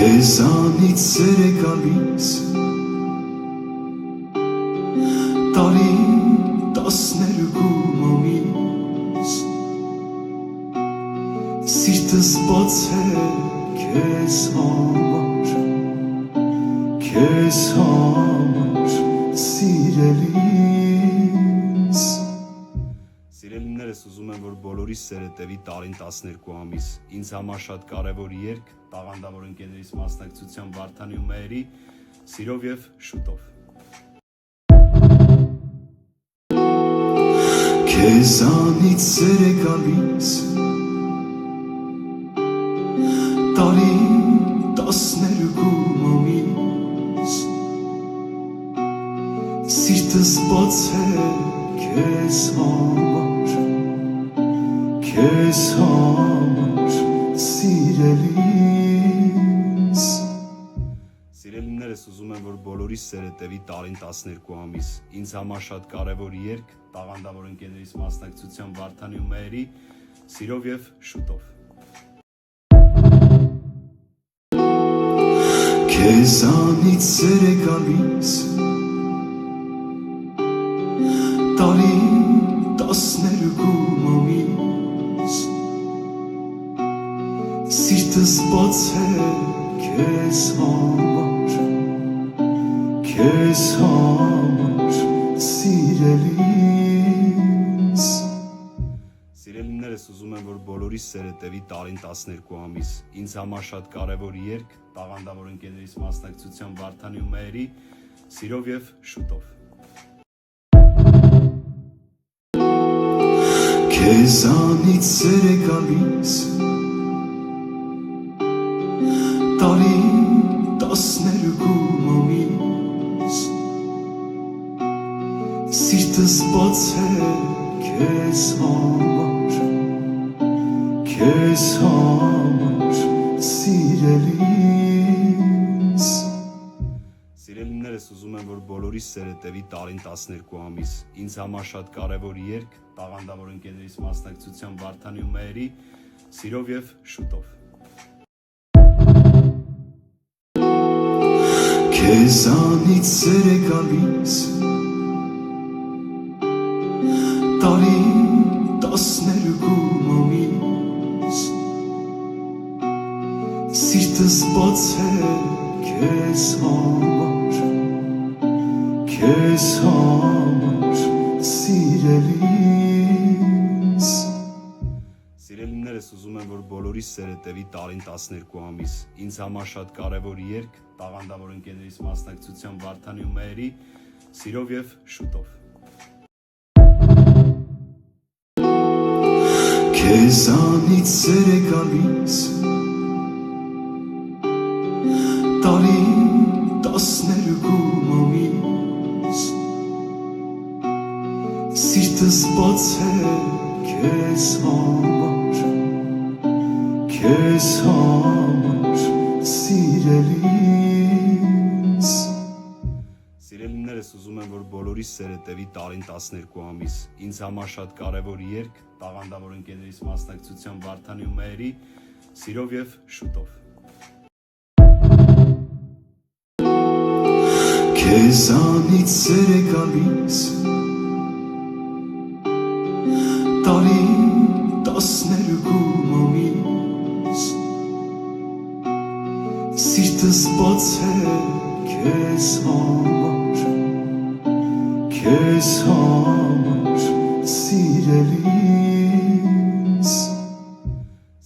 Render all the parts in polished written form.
Քեզանից սեր է գալիս տարի 12 ամիս սիրտս բաց է քեզ համար սիրելիս Սիրելիներս ուզում եմ, որ բոլորիս սերը տևի տարին 12 ամիս։ Ինձ համար շատ կարևոր երգ, տաղանդավոր ընկերներիս մասնակցությամբ Վարդանի ու Մհերի, սիրով և շուտով։ Քեզանից սեր է գալիս տարի 12 ամիս սիրտս բաց է քեզ համար սիրելիս Սիրելիներս ուզում եմ, որ բոլորիս սերը տևի տարին 12 ամիս։ Ինձ համար շատ կարևոր երգ, տաղանդավոր ընկերներիս մասնակցությամբ Վարդանի ու Մհերի, սիրով և շուտով։ Քեզանից սեր է գալիս տարի 12 ամիս սիրտս բաց է քեզ համար սիրելիս Սիրելիներս ուզում եմ, որ բոլորիս սերը տևի տարին 12 ամիս։ Ինձ համար շատ կարևոր երգ, տաղանդավոր ընկերներիս մասնակցությամբ Վարդանի ու Մհերի, սիրով և շուտով։ Քեզանից սեր է գալիս տարի 12 ամիս սիրտս բաց է քեզ համար սիրելիս Սիրելիներս ուզում եմ, որ բոլորիս սերը տևի տարին 12 ամիս։ Ինձ համար շատ կարևոր երգ, տաղանդավոր ընկերներիս մասնակցությամբ Վարդանի ու Մհերի, սիրով և շուտով։ Քեզանից սեր է գալիս տարի 12 ամիս սիրտս բաց է քեզ համար սիրելիս Սիրելիներս ուզում եմ, որ բոլորիս սերը տևի տարին 12 ամիս։ Ինձ համար շատ կարևոր երգ, տաղանդավոր ընկերներիս մասնակցությամբ Վարդանի ու Մհերի, սիրով և շուտով։ Քեզանից սեր է գալիս տարի 12 ամիս սիրտս բաց է քեզ համար սիրելիս Սիրելիներս ուզում եմ, որ բոլորիս սերը տևի տարին 12 ամիս։ Ինձ համար շատ կարևոր երգ, տաղանդավոր ընկերներիս մասնակցությամբ Վարդանի ու Մհերի, սիրով և շուտով։ Քեզանից սեր է գալիս տարի 12 ամիս սիրտս բաց է քեզ համար սիրելիս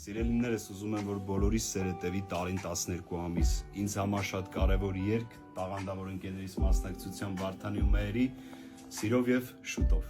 Սիրելիներս ուզում եմ, որ բոլորիս սերը տևի տարին 12 ամիս։ Ինձ համար շատ կարևոր երգ, տաղանդավոր ընկերներիս մասնակցությամբ Վարդանի ու Մհերի, սիրով և շուտով։